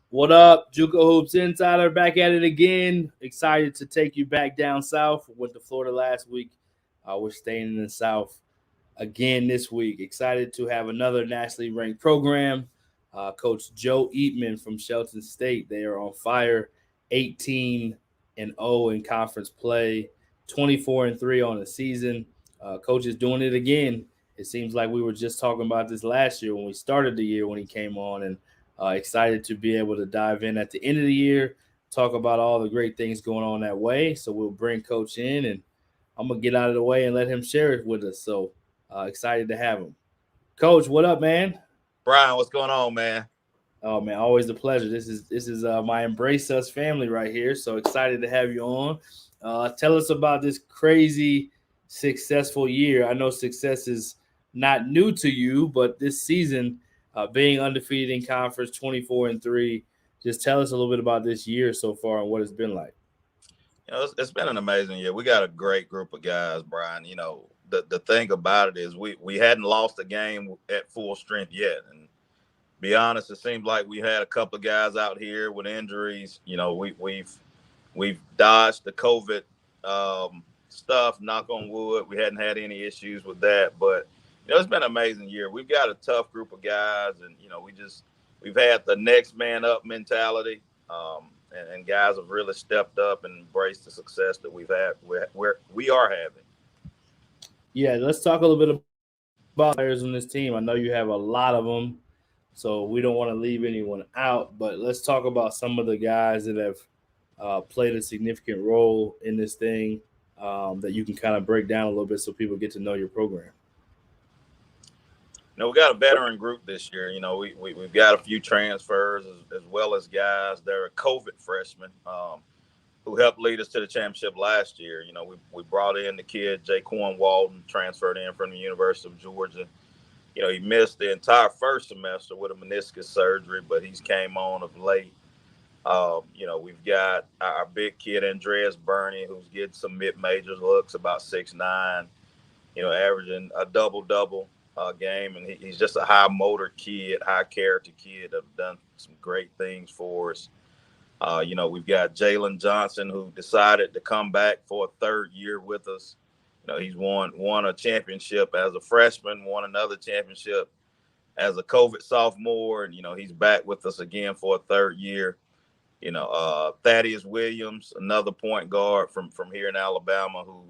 What up, JUCO Hoops Insider? Back at it again. Excited to take you back down south. Went to Florida last week. We're staying in the South again this week. Excited to have another nationally ranked program. Coach Joe EATMAN from Shelton State. They are on fire. 18-0 in conference play. 24-3 on the season. Coach is doing it again. It seems like we were just talking about this last year when we started the year when he came on, and excited to be able to dive in at the end of the year, talk about all the great things going on that way. So we'll bring Coach in, and I'm gonna get out of the way and let him share it with us. So excited to have him. Coach, what up, man? Brian, what's going on, man? Oh man, always a pleasure. This is my Embrace Us family right here. So excited to have you on. Tell us about this crazy successful year. I know success is not new to you, but this season, being undefeated in conference, 24-3. Just tell us a little bit about this year so far and what it's been like. It's been an amazing year. We got a great group of guys, Brian. The thing about it is we hadn't lost a game at full strength yet, and be honest, it seems like we had a couple of guys out here with injuries. We've dodged the COVID stuff. Knock on wood, we hadn't had any issues with that. But it's been an amazing year. We've got a tough group of guys, and we've had the next man up mentality, and guys have really stepped up and embraced the success that we are having. Yeah, let's talk a little bit about players on this team. I know you have a lot of them, so we don't want to leave anyone out. But let's talk about some of the guys that have played a significant role in this thing, that you can kind of break down a little bit so people get to know your program. We got a veteran group this year. We've got a few transfers as well as guys that are COVID freshmen who helped lead us to the championship last year. We brought in the kid, Jaquan Walton, transferred in from the University of Georgia. He missed the entire first semester with a meniscus surgery, but he's came on of late. We've got our big kid, Andreas Burney, who's getting some mid-majors looks, about 6'9", averaging a double-double game. And he's just a high motor kid, high character kid that have done some great things for us. We've got Jalen Johnson, who decided to come back for a third year with us. He's won a championship as a freshman, won another championship as a COVID sophomore, and he's back with us again for a third year. Thaddeus Williams, another point guard from here in Alabama, who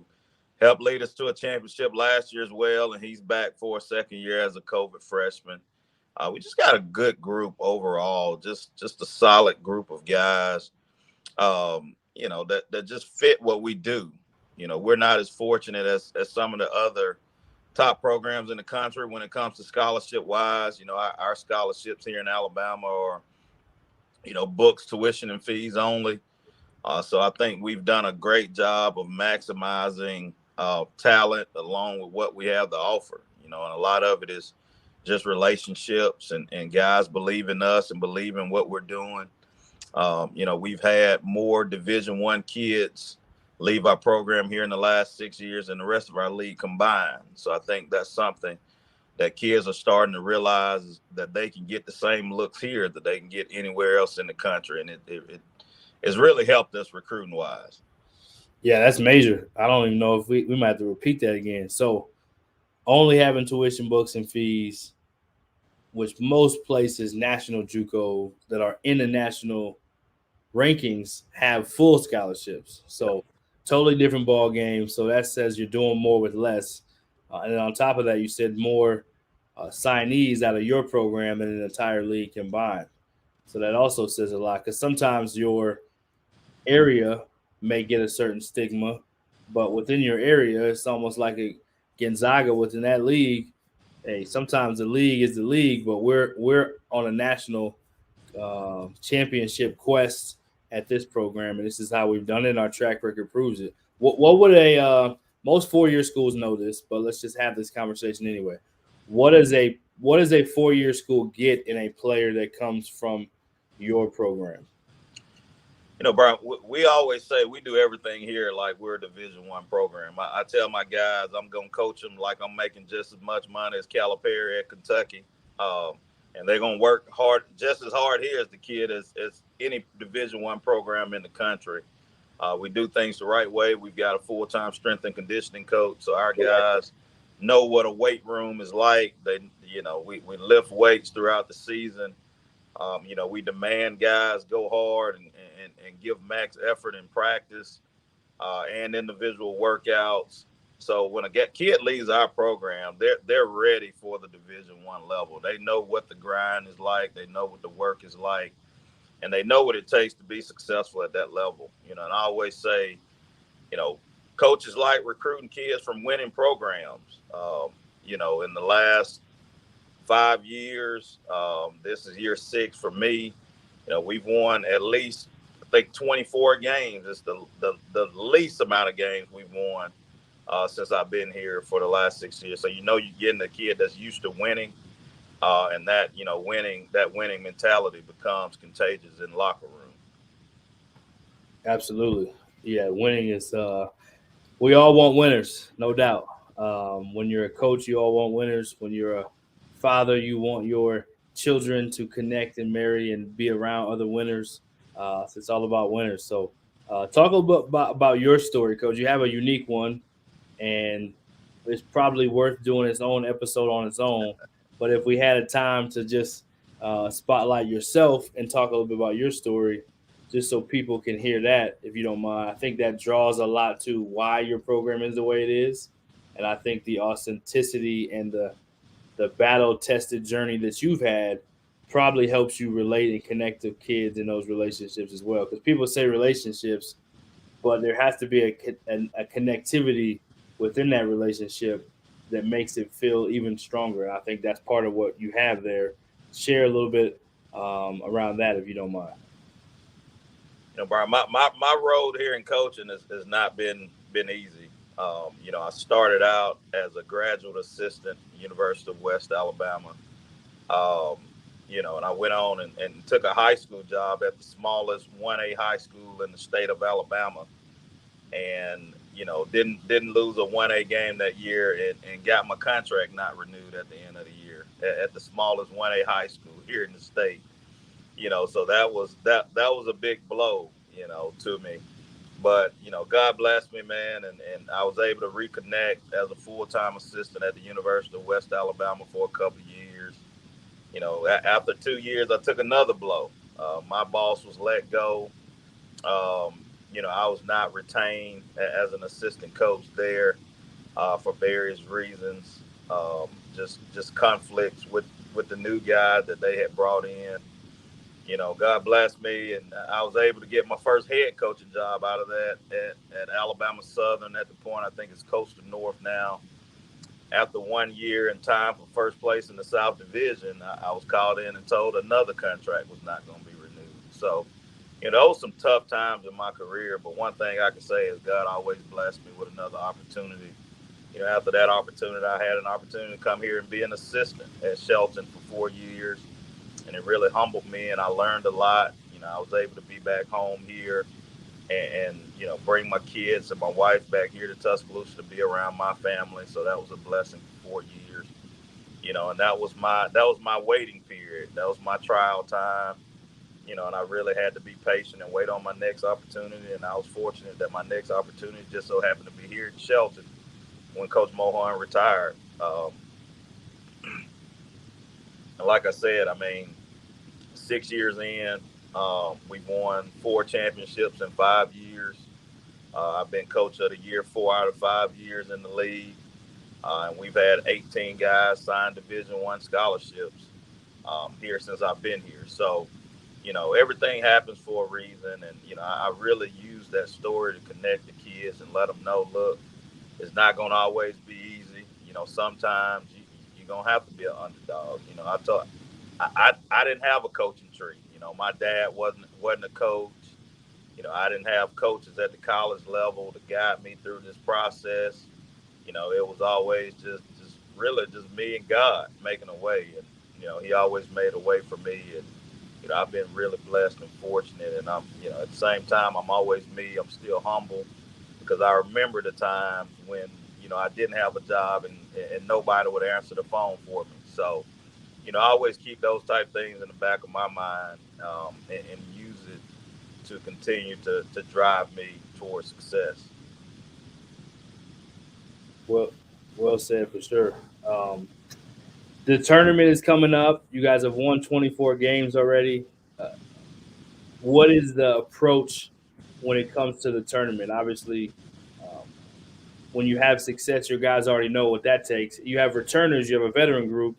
helped lead us to a championship last year as well, and he's back for a second year as a COVID freshman. We just got a good group overall, just a solid group of guys, that just fit what we do. We're not as fortunate as some of the other top programs in the country when it comes to scholarship-wise. Our scholarships here in Alabama are, books, tuition, and fees only. So I think we've done a great job of maximizing talent along with what we have to offer. And a lot of it is just relationships and guys believe in us and believe in what we're doing. We've had more Division I kids leave our program here in the last 6 years than the rest of our league combined. So I think that's something that kids are starting to realize, that they can get the same looks here that they can get anywhere else in the country. And it's really helped us recruiting wise. Yeah, that's major. I don't even know if we might have to repeat that again. So only having tuition, books, and fees, which most places, national JUCO that are in the national rankings, have full scholarships. So totally different ball game. So that says you're doing more with less. And then on top of that, you said more signees out of your program than an entire league combined. So that also says a lot, because sometimes your area may get a certain stigma, but within your area, it's almost like a Gonzaga within that league. Hey, sometimes the league is the league, but we're on a national championship quest at this program, and this is how we've done it. And our track record proves it. What would a most 4-year schools know this, but let's just have this conversation anyway. What does a 4-year school get in a player that comes from your program? Brian, we always say we do everything here like we're a Division I program. I tell my guys I'm going to coach them like I'm making just as much money as Calipari at Kentucky. and they're gonna work hard, just as hard here as the kid as any Division I program in the country. We do things the right way. We've got a full-time strength and conditioning coach, so our guys know what a weight room is like. We lift weights throughout the season. We demand guys go hard and give max effort in practice and individual workouts. So when a kid leaves our program, they're ready for the Division I level. They know what the grind is like. They know what the work is like, and they know what it takes to be successful at that level. And I always say, coaches like recruiting kids from winning programs. In the last 5 years, this is year 6 for me. We've won at least, I think, 24 games. It's the least amount of games we've won since I've been here for the last 6 years. So you're getting a kid that's used to winning, and that winning mentality becomes contagious in the locker room. Absolutely. Yeah, winning is we all want winners, no doubt. When you're a coach, you all want winners. When you're a father, you want your children to connect and marry and be around other winners. So it's all about winners. So talk a little bit about your story, Coach. You have a unique one, and it's probably worth doing its own episode on its own. But if we had a time to just spotlight yourself and talk a little bit about your story, just so people can hear that, if you don't mind, I think that draws a lot to why your program is the way it is, and I think the authenticity and the battle tested journey that you've had probably helps you relate and connect to kids in those relationships as well. Because people say relationships, but there has to be a connectivity within that relationship that makes it feel even stronger. I think that's part of what you have there. Share a little bit around that, if you don't mind. Brian, my road here in coaching has not been easy. I started out as a graduate assistant at the University of West Alabama. And I went on and took a high school job at the smallest 1A high school in the state of Alabama. And, didn't lose a 1A game that year and got my contract not renewed at the end of the year at the smallest 1A high school here in the state. So that was a big blow, to me. But, God blessed me, man. And I was able to reconnect as a full-time assistant at the University of West Alabama for a couple of years. After 2 years, I took another blow. My boss was let go. I was not retained as an assistant coach there for various reasons. Just conflicts with the new guy that they had brought in. God bless me, and I was able to get my first head coaching job out of that at Alabama Southern. At the point, I think it's Coastal North now. After 1 year in time for first place in the South Division, I was called in and told another contract was not going to be renewed. So, those some tough times in my career, but one thing I can say is God always blessed me with another opportunity. After that opportunity, I had an opportunity to come here and be an assistant at Shelton for 4 years. And it really humbled me, and I learned a lot. I was able to be back home here and bring my kids and my wife back here to Tuscaloosa to be around my family. So that was a blessing for 4 years. And that was my waiting period. That was my trial time. And I really had to be patient and wait on my next opportunity. And I was fortunate that my next opportunity just so happened to be here in Shelton when Coach Mohorn retired. And like I said, 6 years in, we've won 4 championships in 5 years. I've been coach of the year 4 out of 5 years in the league. And we've had 18 guys sign Division I scholarships here since I've been here. So, everything happens for a reason. And, I really use that story to connect the kids and let them know, look, it's not going to always be easy. Sometimes you're going to have to be an underdog. I didn't have a coaching tree. My dad wasn't a coach. I didn't have coaches at the college level to guide me through this process. It was always just really just me and God making a way. And, he always made a way for me. And, I've been really blessed and fortunate. And I'm, at the same time, I'm always me. I'm still humble because I remember the times when, I didn't have a job and nobody would answer the phone for me. So, I always keep those type things in the back of my mind, and use it to continue to drive me towards success. Well, well said for sure. Um, the tournament is coming up. You guys have won 24 games already. Uh, what is the approach when it comes to the tournament? Obviously, um, when you have success, your guys already know what that takes. You have returners, you have a veteran group.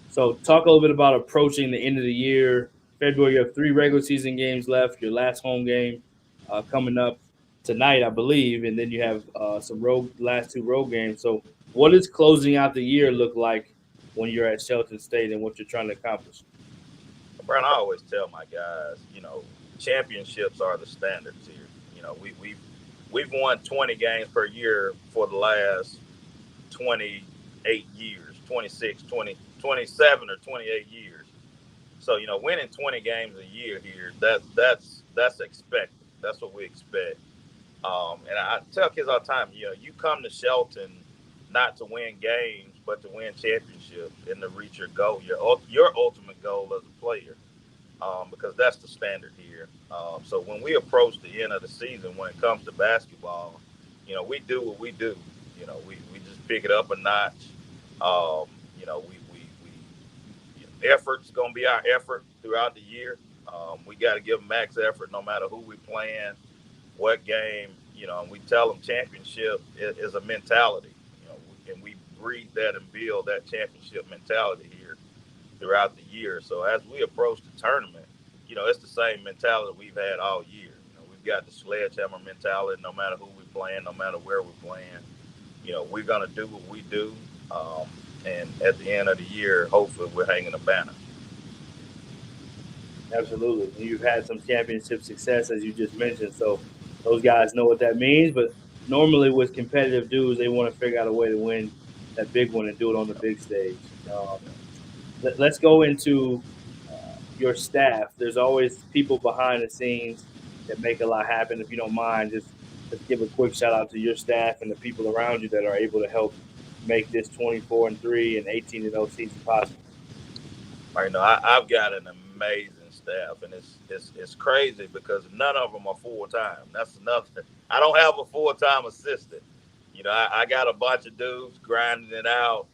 So, talk a little bit about approaching the end of the year. February, you have 3 regular season games left. Your last home game coming up tonight, I believe, and then you have some last 2 road games. So, what does closing out the year look like when you're at Shelton State and what you're trying to accomplish? Brian, I always tell my guys, championships are the standards here. We've won 20 games per year for the last 28 years, 26, 20, 27 or 28 years. So, winning 20 games a year here, that's expected. That's what we expect. And I tell kids all the time, you come to Shelton not to win games, but to win championships and to reach your goal, your ultimate goal as a player, because that's the standard here. So when we approach the end of the season, when it comes to basketball, we do what we do. We just pick it up a notch. Um, effort's going to be our effort throughout the year. We got to give max effort no matter who we playing, what game. And we tell them championship is a mentality. And we breed that and build that championship mentality here throughout the year. So as we approach the tournament, it's the same mentality we've had all year. We've got the sledgehammer mentality. No matter who we're playing, no matter where we're playing, we're gonna do what we do. And at the end of the year, hopefully, we're hanging a banner. Absolutely. You've had some championship success, as you just mentioned. So those guys know what that means. But normally with competitive dudes, they want to figure out a way to win that big one and do it on the big stage. Let's go into your staff. There's always people behind the scenes that make a lot happen. If you don't mind, just let's give a quick shout out to your staff and the people around you that are able to help make this 24-3 and 18-0 season possible. I've got an amazing staff, and it's crazy because none of them are full time. That's another. I don't have a full time assistant. I got a bunch of dudes grinding it out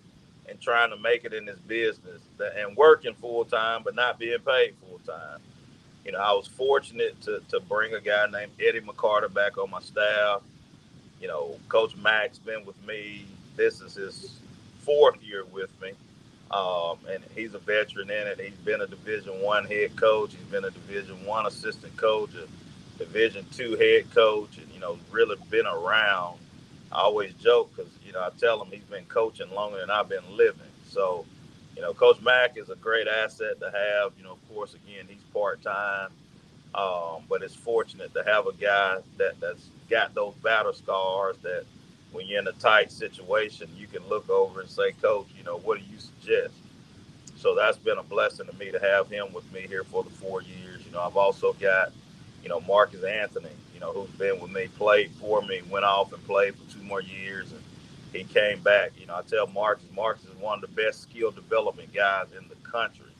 and trying to make it in this business and working full time, but not being paid full time. I was fortunate to bring a guy named Eddie McCarter back on my staff. Coach Max been with me. This is his 4th year with me, and he's a veteran in it. He's been a Division I head coach. He's been a Division I assistant coach, a Division II head coach, and really been around. I always joke because I tell him he's been coaching longer than I've been living. So, Coach Mack is a great asset to have. Of course, again, he's part time. But it's fortunate to have a guy that's got those battle scars that when you're in a tight situation, you can look over and say, Coach, what do you suggest? So that's been a blessing to me to have him with me here for the 4 years. I've also got, Marcus Anthony, who's been with me, played for me, went off and played for 2 more years. And he came back. I tell Marcus is one of the best skill development guys in the country.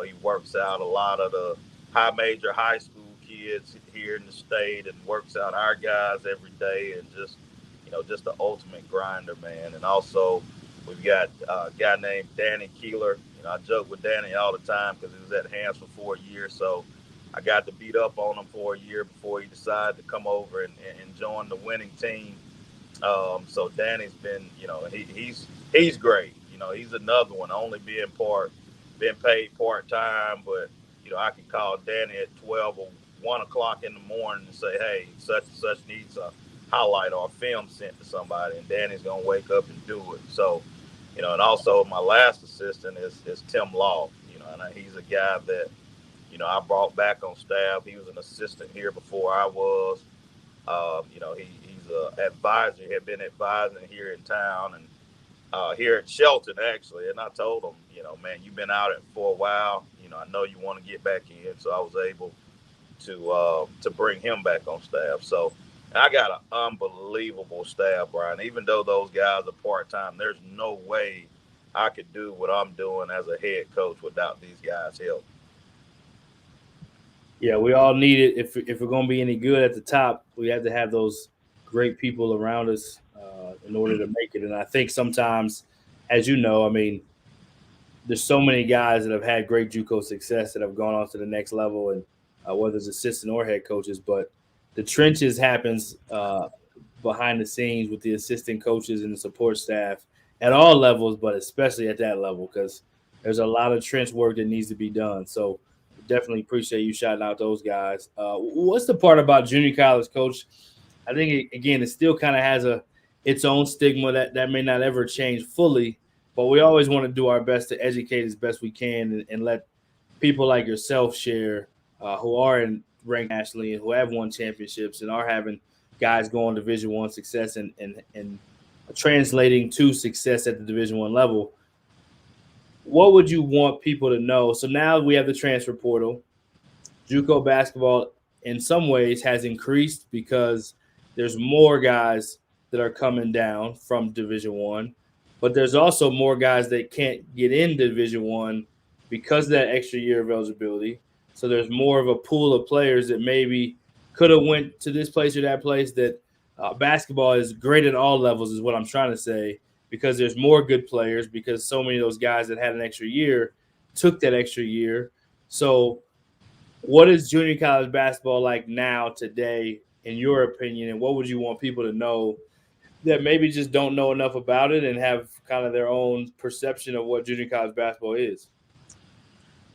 He works out a lot of the major high school kids here in the state and works out our guys every day and just the ultimate grinder, man. And also we've got a guy named Danny Keeler. I joke with Danny all the time because he was at Hams for 4 years. So I got to beat up on him for a year before he decided to come over and join the winning team. So Danny's been, he's great. He's another one, only been paid part time, but I can call Danny at 12 or 1 o'clock in the morning and say, hey, such and such needs a highlight or a film sent to somebody, and Danny's gonna wake up and do it. So, and also my last assistant is Tim Law. And he's a guy that I brought back on staff. He was an assistant here before I was. He's a advisor. He had been advising here in town and here at Shelton, actually. And I told him, man, you've been out it for a while. I know you want to get back in. So I was able to bring him back on staff. So I got an unbelievable staff, Brian. Even though those guys are part time, there's no way I could do what I'm doing as a head coach without these guys' help. Yeah, we all need it. If we're going to be any good at the top, we have to have those great people around us in order to make it. And I think sometimes, as you know, I mean, there's so many guys that have had great JUCO success that have gone on to the next level, and whether it's assistant or head coaches. But the trenches happens behind the scenes with the assistant coaches and the support staff at all levels, but especially at that level, because there's a lot of trench work that needs to be done. So definitely appreciate you shouting out those guys. What's the part about junior college, Coach? I think again, it still kind of has its own stigma that may not ever change fully, but we always want to do our best to educate as best we can and let people like yourself share who are ranked nationally and who have won championships and are having guys go on Division I success and translating to success at the Division I level. What would you want people to know? So now we have the transfer portal. JUCO basketball, in some ways, has increased because there's more guys that are coming down from Division I, but there's also more guys that can't get into Division I because of that extra year of eligibility. So there's more of a pool of players that maybe could have went to this place or that place. That basketball is great at all levels, is what I'm trying to say, because there's more good players, because so many of those guys that had an extra year took that extra year. So what is junior college basketball like now, today, in your opinion, and what would you want people to know that maybe just don't know enough about it and have kind of their own perception of what junior college basketball is?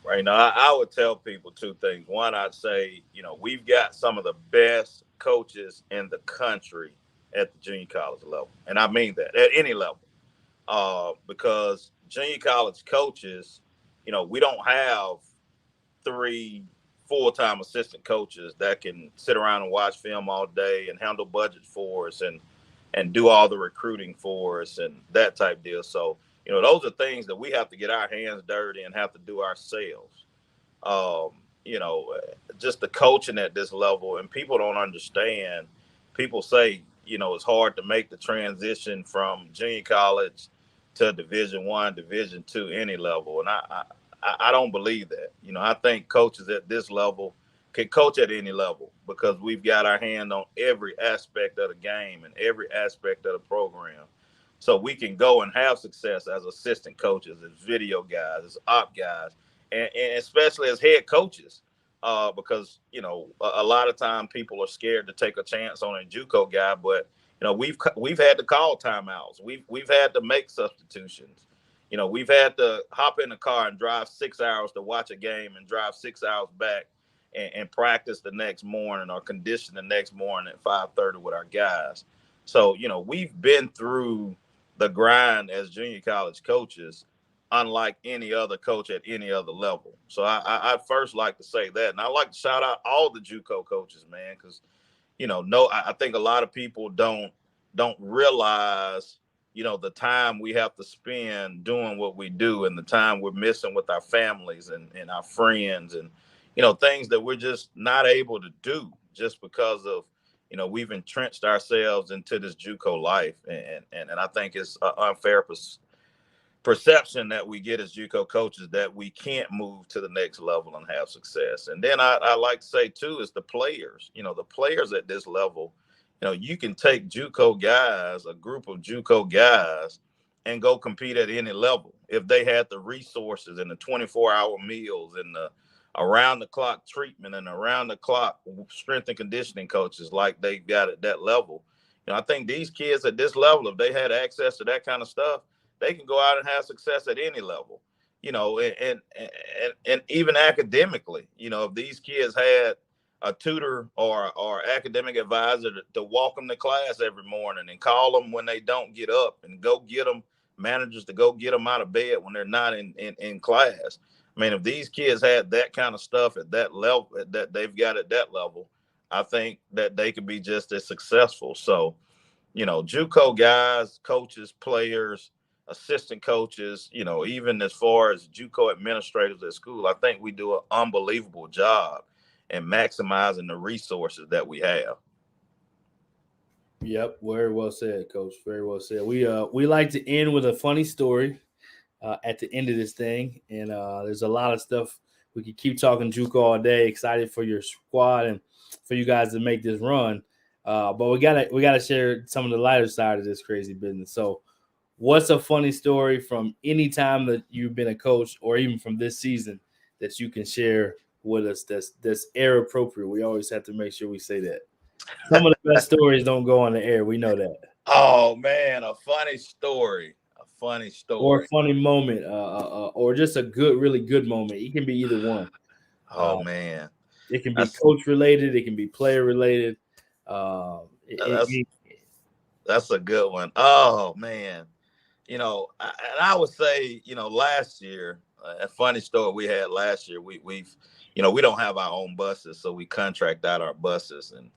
Right now, I would tell people two things. One, I'd say, we've got some of the best coaches in the country at the junior college level. And I mean that at any level. Because junior college coaches, we don't have 3 full-time assistant coaches that can sit around and watch film all day and handle budgets for us and do all the recruiting for us and that type deal. So, those are things that we have to get our hands dirty and have to do ourselves. Um, just the coaching at this level, and people don't understand. People say, it's hard to make the transition from junior college to Division I, Division II, any level. And I don't believe that. I think coaches at this level can coach at any level because we've got our hand on every aspect of the game and every aspect of the program. So we can go and have success as assistant coaches, as video guys, as op guys, and especially as head coaches. Because, a lot of time people are scared to take a chance on a JUCO guy, but, we've had to call timeouts. We've had to make substitutions. We've had to hop in the car and drive 6 hours to watch a game and drive 6 hours back and practice the next morning or condition the next morning at 5:30 with our guys. So, we've been through the grind as junior college coaches, unlike any other coach at any other level. So I'd first like to say that. And I like to shout out all the JUCO coaches, man, because, I think a lot of people don't realize, the time we have to spend doing what we do and the time we're missing with our families and our friends and, things that we're just not able to do just because of, we've entrenched ourselves into this JUCO life. And I think it's an unfair perception that we get as JUCO coaches that we can't move to the next level and have success. And then I like to say too, is the players, the players at this level, you can take JUCO guys, a group of JUCO guys, and go compete at any level if they had the resources and the 24-hour meals and the around the clock treatment and around the clock strength and conditioning coaches like they got at that level. I think these kids at this level, if they had access to that kind of stuff, they can go out and have success at any level, and even academically, if these kids had a tutor or academic advisor to walk them to class every morning and call them when they don't get up and go get them managers to go get them out of bed when they're not in class. I mean, if these kids had that kind of stuff at that level that they've got at that level, I think that they could be just as successful. So, JUCO guys, coaches, players, assistant coaches, even as far as JUCO administrators at school, I think we do an unbelievable job in maximizing the resources that we have. Yep, very well said, Coach. Very well said. We like to end with a funny story. at the end of this thing. And there's a lot of stuff. We could keep talking JUCO all day. Excited for your squad and for you guys to make this run. But we gotta share some of the lighter side of this crazy business. So, what's a funny story from any time that you've been a coach, or even from this season, that you can share with us? That's air appropriate. We always have to make sure we say that. Some of the best stories don't go on the air. We know that. Oh man, a funny story. A funny Or a story. funny moment, or just a really good moment. It can be either one. Oh man, It can be that's coach related. It can be player related. that's that's a good one. Oh man, and I would say, last year, a funny story we had last year. We don't have our own buses, so we contract out our buses, and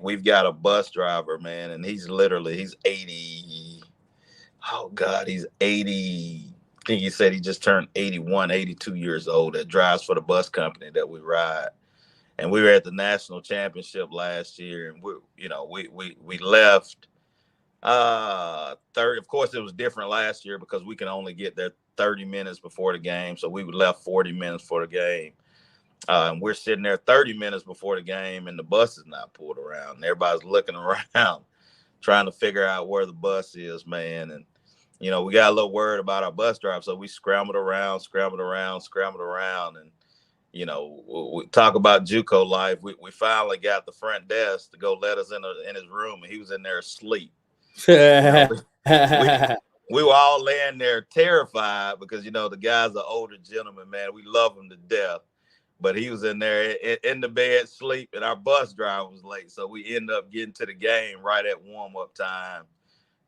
we've got a bus driver, man, and he's 80. Oh God, he's 80. I think he said he just turned 81, 82 years old, that drives for the bus company that we ride. And we were at the national championship last year, and we left 30. Of course, it was different last year because we can only get there 30 minutes before the game. So we left 40 minutes for the game. And we're sitting there 30 minutes before the game, and the bus is not pulled around. And everybody's looking around, trying to figure out where the bus is, man. And we got a little worried about our bus driver, so we scrambled around, and we talk about JUCO life. We finally got the front desk to go let us in his room, and he was in there asleep. we were all laying there terrified because the guy's an older gentleman, man. We love him to death, but he was in there in the bed sleep, and our bus driver was late, so we ended up getting to the game right at warm-up time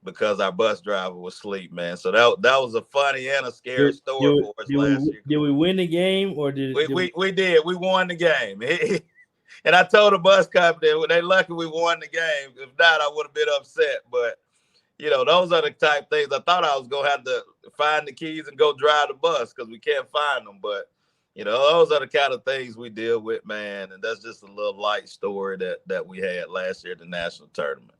because our bus driver was asleep, man. So that was a funny and a scary story for us last year. Did we win the game, or did we did? We won the game. And I told the bus company, they lucky we won the game. If not, I would have been upset. But those are the type of things. I thought I was gonna have to find the keys and go drive the bus because we can't find them. But those are the kind of things we deal with, man. And that's just a little light story that we had last year at the national tournament.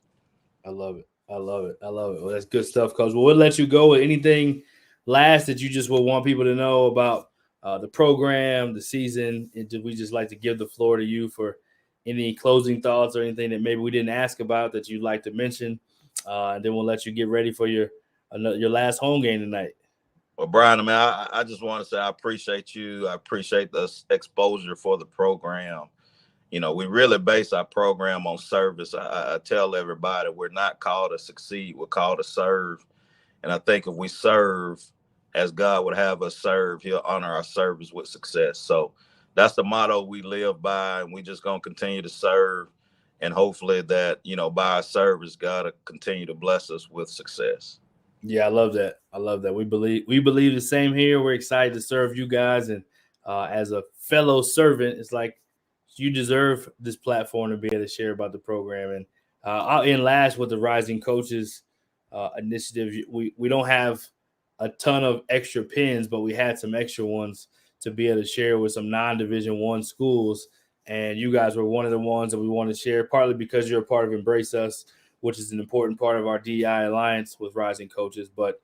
I love it. Well, that's good stuff, Coach. Well, we'll let you go with anything last that you just would want people to know about the program, the season. And we just like to give the floor to you for any closing thoughts or anything that maybe we didn't ask about that you'd like to mention. And then we'll let you get ready for your last home game tonight. Well, Brian, I just want to say I appreciate you. I appreciate the exposure for the program. We really base our program on service. I tell everybody we're not called to succeed. We're called to serve. And I think if we serve as God would have us serve, he'll honor our service with success. So that's the motto we live by. And we just going to continue to serve. And hopefully that, by our service, God will continue to bless us with success. Yeah, I love that. We believe the same here. We're excited to serve you guys. And as a fellow servant, it's like, you deserve this platform to be able to share about the program. And I'll end last with the Rising Coaches initiative. We don't have a ton of extra pins, but we had some extra ones to be able to share with some non-Division I schools. And you guys were one of the ones that we want to share, partly because you're a part of Embrace Us, which is an important part of our DEI alliance with Rising Coaches. But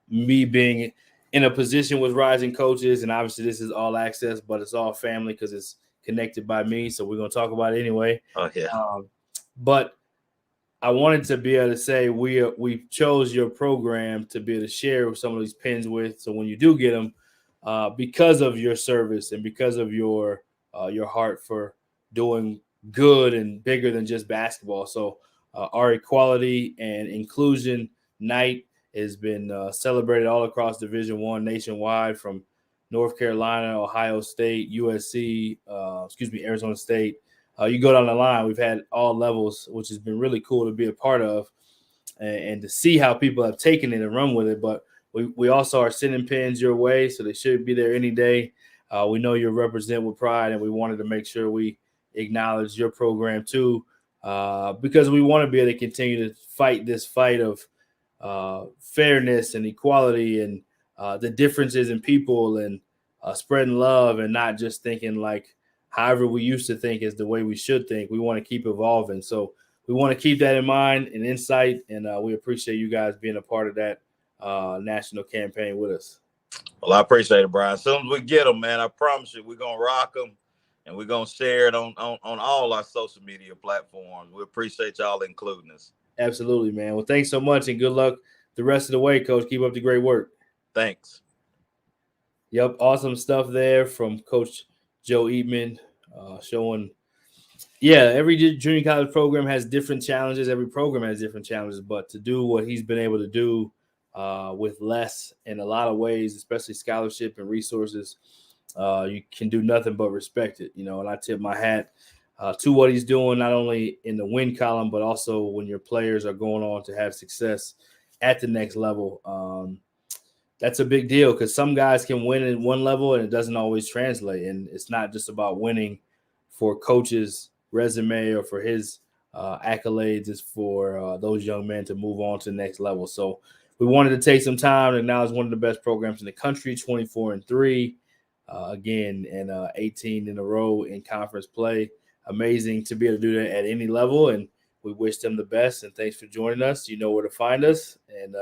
me being in a position with Rising Coaches, and obviously this is all access, but it's all family because it's connected by me, so we're going to talk about it anyway. Oh, yeah. But I wanted to be able to say we chose your program to be able to share some of these pins with, so when you do get them, because of your service and because of your heart for doing good and bigger than just basketball. So our equality and inclusion night has been celebrated all across Division I nationwide, from North Carolina, Ohio State, USC, Arizona State. You go down the line, we've had all levels, which has been really cool to be a part of and to see how people have taken it and run with it. But we also are sending pins your way, so they should be there any day. We know you represent with pride, and we wanted to make sure we acknowledge your program too, because we want to be able to continue to fight this fight of fairness and equality and the differences in people and spreading love, and not just thinking like however we used to think is the way we should think. We want to keep evolving. So we want to keep that in mind and insight, and we appreciate you guys being a part of that national campaign with us. Well, I appreciate it, Brian. As soon as we get them, man, I promise you, we're going to rock them, and we're going to share it on all our social media platforms. We appreciate y'all including us. Absolutely, man. Well, thanks so much, and good luck the rest of the way, Coach. Keep up the great work. Thanks. Yep, awesome stuff there from Coach Joe EATMAN, showing, every junior college program has different challenges. Every program has different challenges, but to do what he's been able to do with less in a lot of ways, especially scholarship and resources, you can do nothing but respect it, and I tip my hat to what he's doing, not only in the win column, but also when your players are going on to have success at the next level. That's a big deal because some guys can win at one level and it doesn't always translate. And it's not just about winning for coach's resume or for his accolades. It's for those young men to move on to the next level. So we wanted to take some time to acknowledge one of the best programs in the country, 24-3, again, and 18 in a row in conference play. Amazing to be able to do that at any level. And we wish them the best. And thanks for joining us. You know where to find us. And